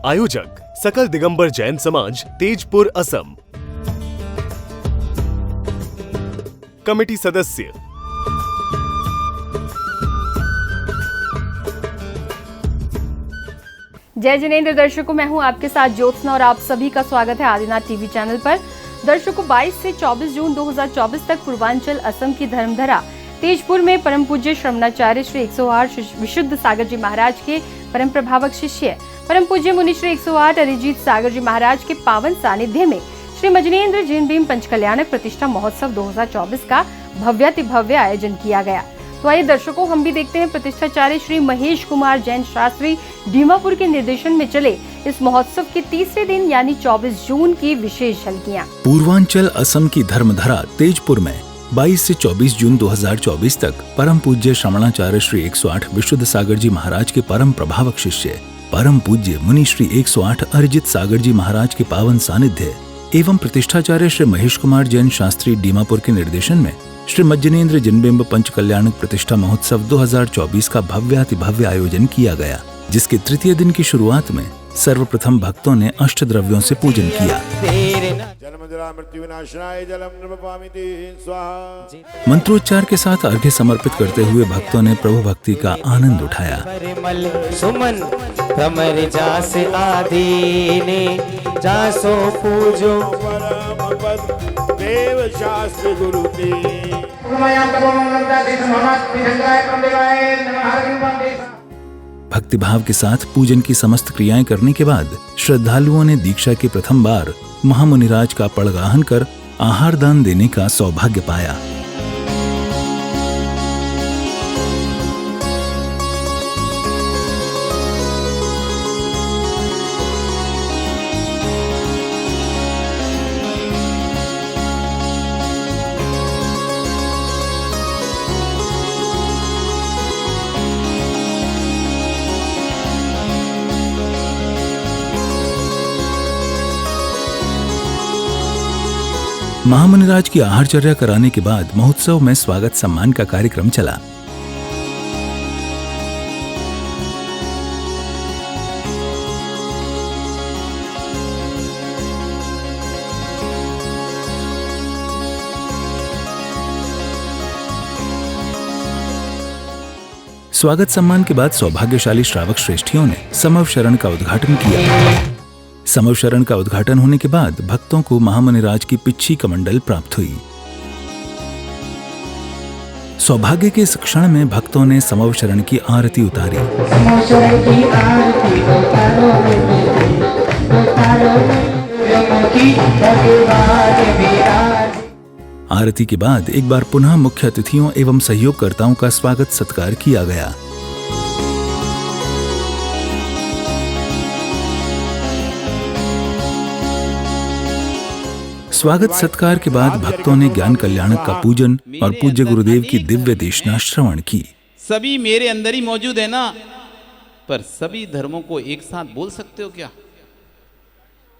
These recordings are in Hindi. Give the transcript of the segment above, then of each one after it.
आयोजक सकल दिगंबर जैन समाज, तेजपुर, असम। कमेटी सदस्य जय जिनेंद्र। दर्शकों, मैं हूं आपके साथ ज्योत्सना और आप सभी का स्वागत है आदिनाथ टीवी चैनल पर। दर्शकों, 22 से 24 जून 2024 तक पूर्वांचल असम की धर्मधरा तेजपुर में परम पूज्य श्रवणाचार्य श्री 108 विशुद्ध सागर जी महाराज के परम प्रभावक शिष्य परम पूज्य मुनि श्री 108 अरिजीत सागर जी महाराज के पावन सानिध्य में श्री मजनेन्द्र जिन भीम पंचकल्याणक प्रतिष्ठा महोत्सव 2024 का भव्यातिभव्य आयोजन किया गया। तो आइए दर्शकों, हम भी देखते हैं प्रतिष्ठाचार्य श्री महेश कुमार जैन शास्त्री दीमापुर के निर्देशन में चले इस महोत्सव के तीसरे दिन यानी 24 जून की विशेष झलकियां। पूर्वांचल असम की धर्मधरा तेजपुर में 22 से 24 जून 2024 तक परम पूज्य श्रवणाचार्य श्री 108 विशुद्ध सागर जी महाराज के परम प्रभावक शिष्य परम पूज्य मुनि श्री 108 अरिजीत सागर जी महाराज के पावन सानिध्य एवं प्रतिष्ठाचार्य श्री महेश कुमार जैन शास्त्री दीमापुर के निर्देशन में श्री मज्जनेन्द्र जिनबिंब पंचकल्याणक प्रतिष्ठा महोत्सव 2024 का भव्यातिभव्य आयोजन किया गया, जिसके तृतीय दिन की शुरुआत में सर्वप्रथम भक्तों ने अष्टद्रव्यों से पूजन किया। मंत्रोच्चार के साथ अर्घ्य समर्पित करते हुए भक्तों ने प्रभु भक्ति का आनंद उठाया। देव शास्त्र गुरु भक्तिभाव के साथ पूजन की समस्त क्रियाएं करने के बाद श्रद्धालुओं ने दीक्षा के प्रथम बार महामुनिराज का पड़गाहन कर आहार दान देने का सौभाग्य पाया। महामुनिराज की आहारचर्या कराने के बाद महोत्सव में स्वागत सम्मान का कार्यक्रम चला। स्वागत सम्मान के बाद सौभाग्यशाली श्रावक श्रेष्ठियों ने समव शरण का उद्घाटन किया। समव शरण का उद्घाटन होने के बाद भक्तों को महामुनिराज की पिच्छी कमंडल प्राप्त हुई। सौभाग्य के इस क्षण में भक्तों ने समव शरण की आरती उतारी। आरती के बाद एक बार पुनः मुख्य अतिथियों एवं सहयोगकर्ताओं का स्वागत सत्कार किया गया। स्वागत सत्कार के बाद भक्तों ने ज्ञान कल्याणक का पूजन और पूज्य गुरुदेव की दिव्य देशना श्रवण की। सभी मेरे अंदर ही मौजूद है ना, पर सभी धर्मों को एक साथ बोल सकते हो क्या?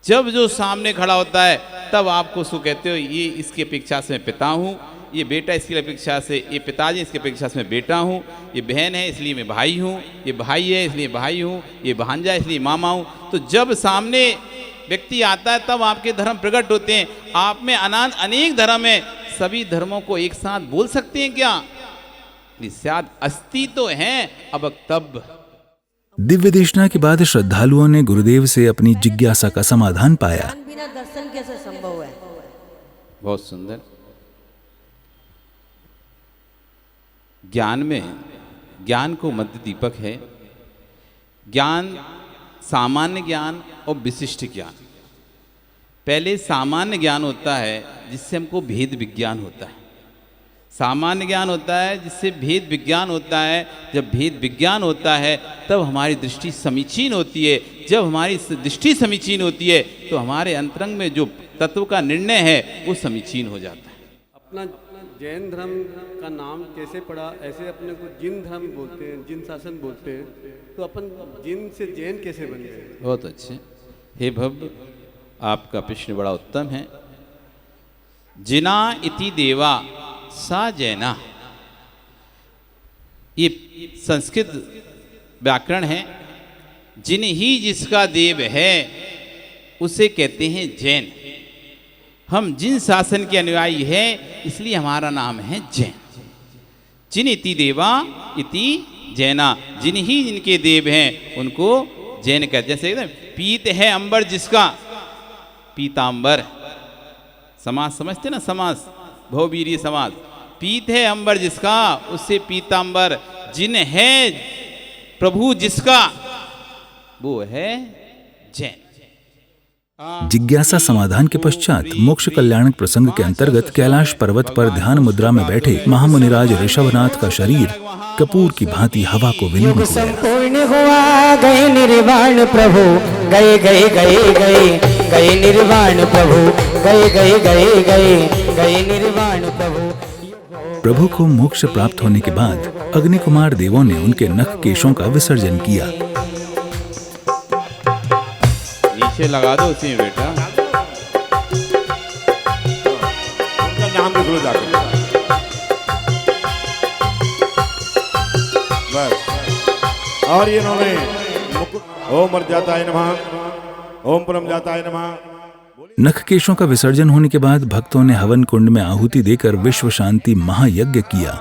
जब जो सामने खड़ा होता है तब आपको सु कहते हो, ये इसकी अपेक्षा से मैं पिता हूँ, ये बेटा इसकी अपेक्षा से ये पिताजी, इसकी अपेक्षा से मैं बेटा हूँ, ये बहन है इसलिए मैं भाई हूँ, ये भाई है इसलिए भाई हूँ, ये भांजा इसलिए मामा हूँ। तो जब सामने व्यक्ति आता है तब आपके धर्म प्रकट होते हैं। आप में अनेक धर्म है, सभी धर्मों को एक साथ बोल सकते हैं क्या? शायद अस्थि तो हैं अब तब। दिव्य देशना के बाद श्रद्धालुओं ने गुरुदेव से अपनी जिज्ञासा का समाधान पाया। बिना दर्शन कैसे संभव है? बहुत सुंदर। ज्ञान में ज्ञान को मध्य दीपक है। ज्ञान सामान्य ज्ञान और विशिष्ट ज्ञान। पहले सामान्य ज्ञान होता है जिससे हमको भेद विज्ञान होता है। सामान्य ज्ञान होता है जिससे भेद विज्ञान होता है। जब भेद विज्ञान होता है तब हमारी दृष्टि समीचीन होती है। जब हमारी दृष्टि समीचीन होती है तो हमारे अंतरंग में जो तत्व का निर्णय है वो समीचीन हो जाता है। अपना जैन धर्म का नाम कैसे पड़ा? ऐसे अपने को जिन धर्म बोलते हैं, जिन शासन बोलते हैं, तो अपन जिन से जैन कैसे बन गए? बहुत अच्छे। हे भव्य, आपका प्रश्न बड़ा उत्तम है। जिना इति देवा सा जैना, ये संस्कृत व्याकरण है। जिन ही जिसका देव है उसे कहते हैं जैन। हम जिन शासन के अनुयायी हैं इसलिए हमारा नाम है जैन। जिन इति देवा इति जैना, जिन ही जिनके देव हैं उनको जैन कहते। जैसे पीत है अंबर जिसका, पीतांबर समास समझते ना, समास बहुवीरीय समास। पीत है अंबर जिसका उससे पीतांबर, जिन है प्रभु जिसका वो है जैन। जिज्ञासा समाधान के पश्चात मोक्ष कल्याणक प्रसंग के अंतर्गत कैलाश पर्वत पर ध्यान मुद्रा में बैठे महामुनिराज ऋषभनाथ का शरीर कपूर की भांति हवा को विलीन हो गया। संपूर्ण हुआ गए निर्वाण प्रभु, गए गए गए गए गए निर्वाण प्रभु, गए गए गए गए गए निर्वाण प्रभु। प्रभु को मोक्ष प्राप्त होने के बाद अग्नि कुमार देवों ने उनके नख केशों का विसर्जन किया। नीचे लगा दो उसी में बेटा। उनका नाम लिख लो जाकर। बस। और ये इन्होंने ओम मर्यादाय नमः, ओम परम जाताय नमः। नख केशों का विसर्जन होने के बाद भक्तों ने हवन कुंड में आहुति देकर विश्व शांति महायज्ञ किया।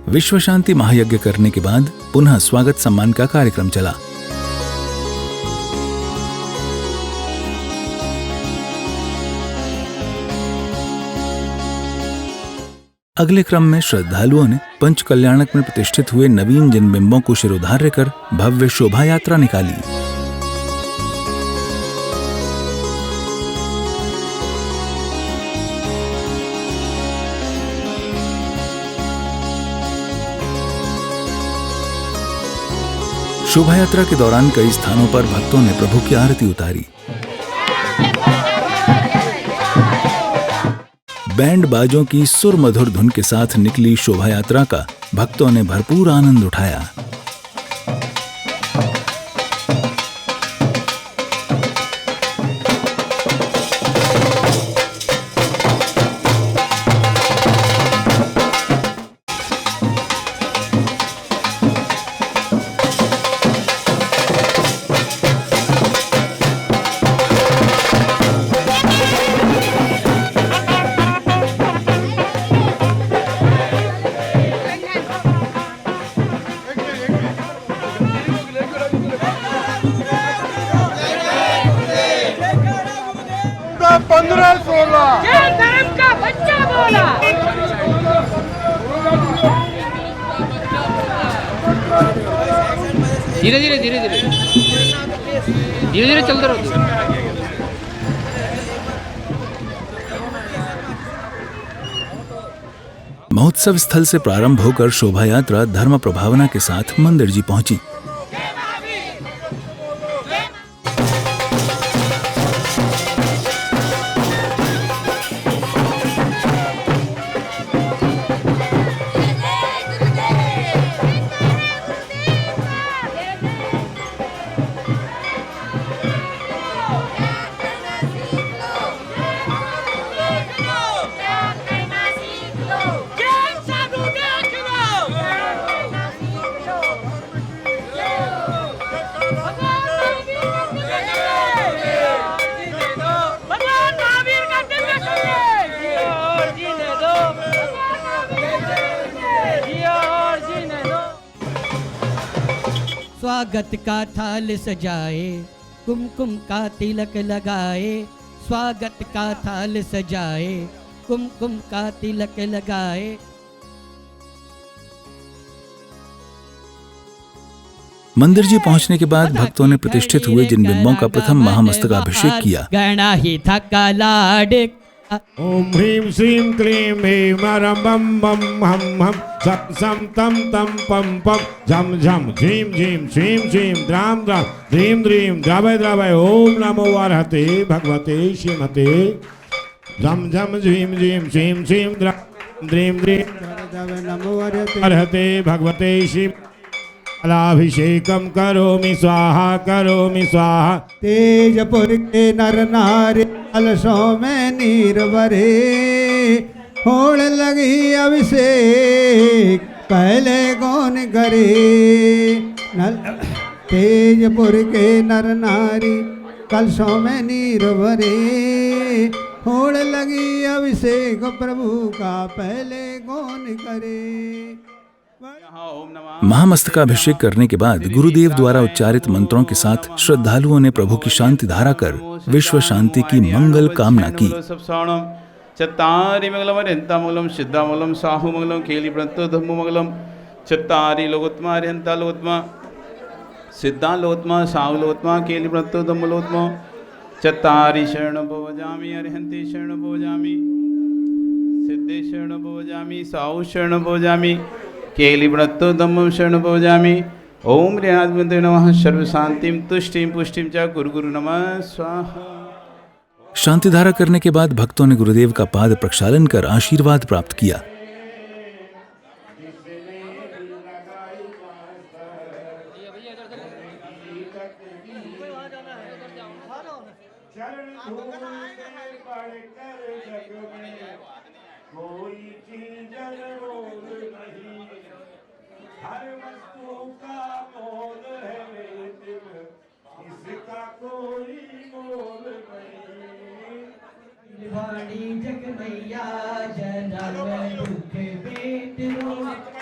विश्व शांति महायज्ञ करने के बाद पुनः स्वागत सम्मान का कार्यक्रम चला। अगले क्रम में श्रद्धालुओं ने पंच कल्याणक में प्रतिष्ठित हुए नवीन जन्मबिंबों को शिरोधार्य कर भव्य शोभा यात्रा निकाली। शोभा यात्रा के दौरान कई स्थानों पर भक्तों ने प्रभु की आरती उतारी। बैंड बाजों की सुर मधुर धुन के साथ निकली शोभा यात्रा का भक्तों ने भरपूर आनंद उठाया। धीरे धीरे धीरे धीरे धीरे धीरे चलते रहो। महोत्सव स्थल से प्रारंभ होकर शोभा यात्रा धर्म प्रभावना के साथ मंदिर जी पहुंची। स्वागत का थाल सजाए, कुमकुम का तिलक लगाए, स्वागत का थाल सजाए, कुमकुम का तिलक लगाए। मंदिर जी पहुंचने के बाद भक्तों ने प्रतिष्ठित हुए जिन बिंबों का प्रथम महामस्तकाभिषेक किया। गणा ही थका लाड। ओम ह्रीं श्रीं क्लीं ह्रीं हरं बम बम हम हम सम सम तम तम पम पम झम झम झीं झीं श्रीं श्रीं द्राम द्राम ह्रीं ह्रीं द्रावय द्रावय। ओम नमो अर्हते भगवते श्रीमते झम झम झीम झीम श्रीम श्रीम द्रीम द्रीम अर्हते भगवते शिव अभिषेकम करोमि स्वाहा तेजपुर के नर नारी कलशों में नीर भरे होड़ लगी अभिषेक पहले कौन करे तेजपुर के नर नारी कलशों में नीर भरे होड़ लगी अभिषेक प्रभु का पहले कौन करे। महामस्तकाभिषेक करने के बाद गुरुदेव द्वारा उच्चारित मंत्रों के साथ श्रद्धालुओं ने प्रभु की शांति धारा कर विश्व शांति की मंगल कामना की। चत्तारि मंगलम अरिहंता मंगलम सिद्धा मंगलम साहु मंगलम केली प्रतो धम्मो मंगलम चत्तारि लोकोत्तमा अरिहंता लोकोत्तमा सिद्धा लोकोत्तमा साहु लोकोत्तमा केली प्रतो धम्मो लोकोत्तमा चत्तारि शरणं भवजामि अरिहन्ति शरणं भवजामि सिद्धे शरणं भवजामि साहु शरणं भवजामि केली प्रतो धम्मो शरणं भवजामि ओम ऋणाधिपते नमः सर्व शांतिम तुष्टिम पुष्टिम च गुरु गुरु नमः स्वाहा। शांति धारा करने के बाद भक्तों ने गुरुदेव का पाद प्रक्षालन कर आशीर्वाद प्राप्त किया। जग मैया जनम दुख बेटरो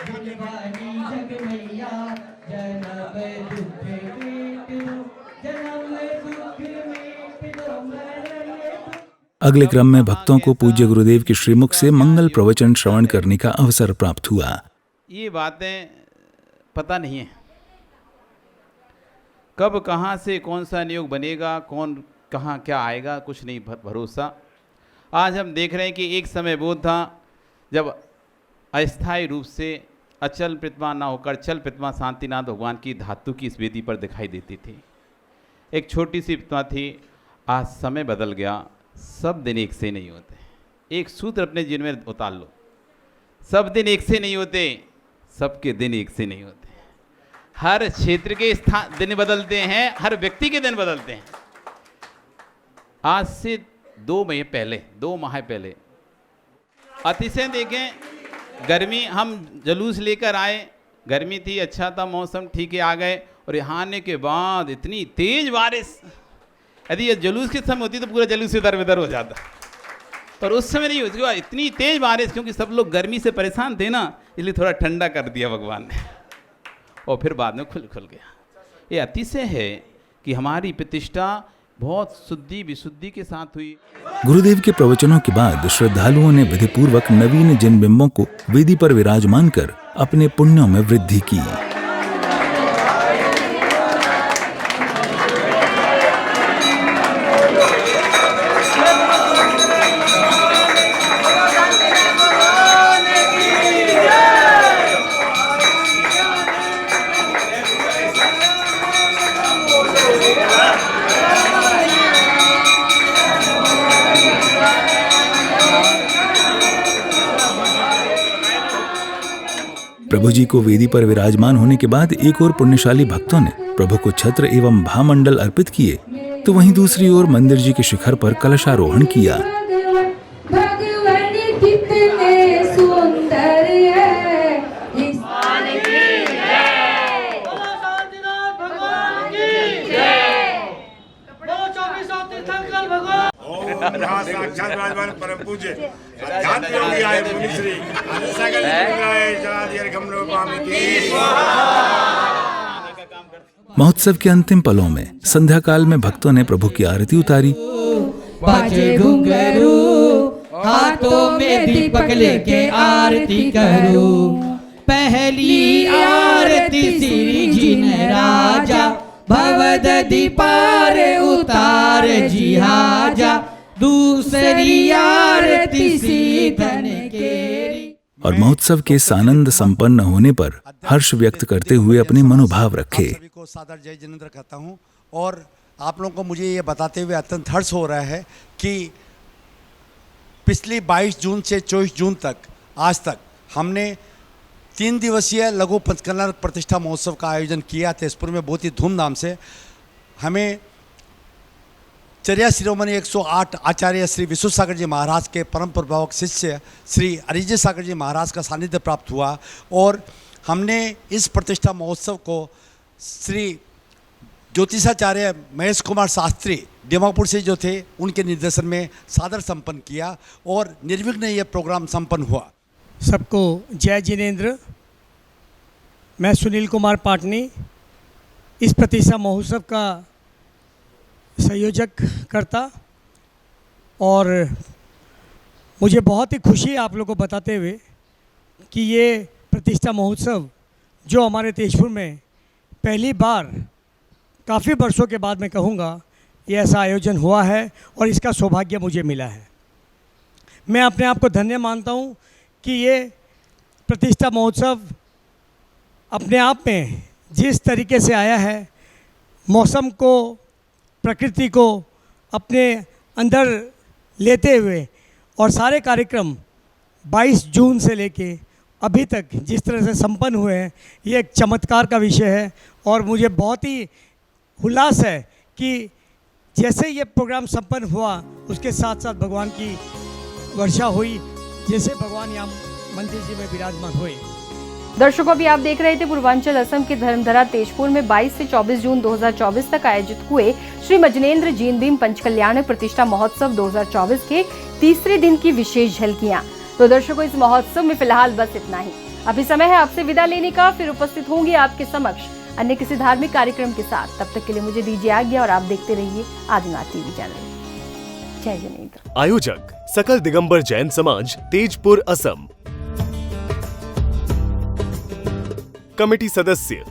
दिलवानी जग मैया जनम दुख बेटरो जनम दुख बेटरो मरण। अगले क्रम में भक्तों को पूज्य गुरुदेव के श्रीमुख से मंगल प्रवचन श्रवण करने का अवसर प्राप्त हुआ। ये बातें पता नहीं है कब कहाँ से कौन सा नियोग बनेगा, कौन कहाँ क्या आएगा, कुछ नहीं भरोसा। आज हम देख रहे हैं कि एक समय वो था जब अस्थायी रूप से अचल प्रतिमा ना होकर चल प्रतिमा शांतिनाथ भगवान की धातु की इस वेदी पर दिखाई देती थी। एक छोटी सी प्रतिमा थी। आज समय बदल गया, सब दिन एक से नहीं होते। एक सूत्र अपने जीवन में उतार लो, सब दिन एक से नहीं होते, सबके दिन एक से नहीं होते। हर क्षेत्र के स्थान दिन बदलते हैं, हर व्यक्ति के दिन बदलते हैं। आज से 2 माह पहले अतिशय देखें, गर्मी, हम जुलूस लेकर आए, गर्मी थी, अच्छा था मौसम, ठीक है, आ गए और यहाँ आने के बाद इतनी तेज बारिश। यदि ये जुलूस के समय होती तो पूरा जुलूस इधर उधर हो जाता, पर उस समय नहीं होती। इतनी तेज बारिश, क्योंकि सब लोग गर्मी से परेशान थे ना, इसलिए थोड़ा ठंडा कर दिया भगवान ने, और फिर बाद में खुल गया। ये अतिशय है कि हमारी प्रतिष्ठा बहुत शुद्धि विशुद्धि के साथ हुई। गुरुदेव के प्रवचनों के बाद श्रद्धालुओं ने विधिपूर्वक नवीन जिन बिंबों को वेदी पर विराजमान कर अपने पुण्यों में वृद्धि की। प्रभु जी को वेदी पर विराजमान होने के बाद एक और पुण्यशाली भक्तों ने प्रभु को छत्र एवं भामंडल अर्पित किए, तो वहीं दूसरी ओर मंदिर जी के शिखर पर कलशारोहण किया। भगवान कितने सुंदर है, साक्षात विराजमान परम पूज्य अध्यात्म योगी आए मुनि श्री सागर राय जलाधिकारी गमलो स्वामी की। महोत्सव के अंतिम पलों में संध्या काल में भक्तों ने प्रभु की आरती उतारी। बाजे घुंघरू हाथों में दीपक लेके आरती करो, पहली आरती श्री जी ने राजा भवदधि पार उतार जी हाजा, दूसरी आरती सीधन केरी। और महोत्सव के सानंद संपन्न होने पर हर्ष व्यक्त करते हुए अपने मनोभाव रखे। सभी को सादर जय जिनेंद्र कहता हूँ, और आप लोगों को मुझे ये बताते हुए अत्यंत हर्ष हो रहा है कि पिछली 22 जून से 24 जून तक आज तक हमने 3 दिवसीय लघु पंचकन्या प्रतिष्ठा महोत्सव का आयोजन किया तेजपुर में बहुत ही धूमधाम से। हमें चर्या शिरोमणि 108 आचार्य श्री विश्व सागर जी महाराज के परम प्रभावक शिष्य श्री अरिजय सागर जी महाराज का सानिध्य प्राप्त हुआ और हमने इस प्रतिष्ठा महोत्सव को श्री ज्योतिषाचार्य महेश कुमार शास्त्री दिमापुर से जो थे उनके निर्देशन में सादर संपन्न किया और निर्विघ्न ये प्रोग्राम संपन्न हुआ। सबको जय जिनेंद्र। मैं सुनील कुमार पाटनी इस प्रतिष्ठा महोत्सव का संयोजक करता और मुझे बहुत ही खुशी है आप लोगों को बताते हुए कि ये प्रतिष्ठा महोत्सव जो हमारे तेजपुर में पहली बार काफ़ी वर्षों के बाद मैं कहूँगा ये ऐसा आयोजन हुआ है और इसका सौभाग्य मुझे मिला है। मैं अपने आप को धन्य मानता हूँ कि ये प्रतिष्ठा महोत्सव अपने आप में जिस तरीके से आया है, मौसम को, प्रकृति को अपने अंदर लेते हुए और सारे कार्यक्रम 22 जून से लेके अभी तक जिस तरह से संपन्न हुए हैं, ये एक चमत्कार का विषय है और मुझे बहुत ही उल्लास है कि जैसे ये प्रोग्राम संपन्न हुआ उसके साथ साथ भगवान की वर्षा हुई, जैसे भगवान यहाँ मंदिर जी में विराजमान हुए। दर्शकों, अभी आप देख रहे थे पूर्वांचल असम के धर्मधरा तेजपुर में 22 से 24 जून 2024 तक आयोजित हुए श्री मजनेन्द्र जीन भीम पंचकल्याण प्रतिष्ठा महोत्सव 2024 के तीसरे दिन की विशेष झलकियां। तो दर्शकों, इस महोत्सव में फिलहाल बस इतना ही। अभी समय है आपसे विदा लेने का, फिर उपस्थित होंगे आपके समक्ष अन्य किसी धार्मिक कार्यक्रम के साथ। तब तक के लिए मुझे दीजिए आज्ञा और आप देखते रहिए आदिनाथ टीवी चैनल। जय जिनेंद्र। आयोजक सकल दिगंबर जैन समाज तेजपुर असम। कमेटी सदस्य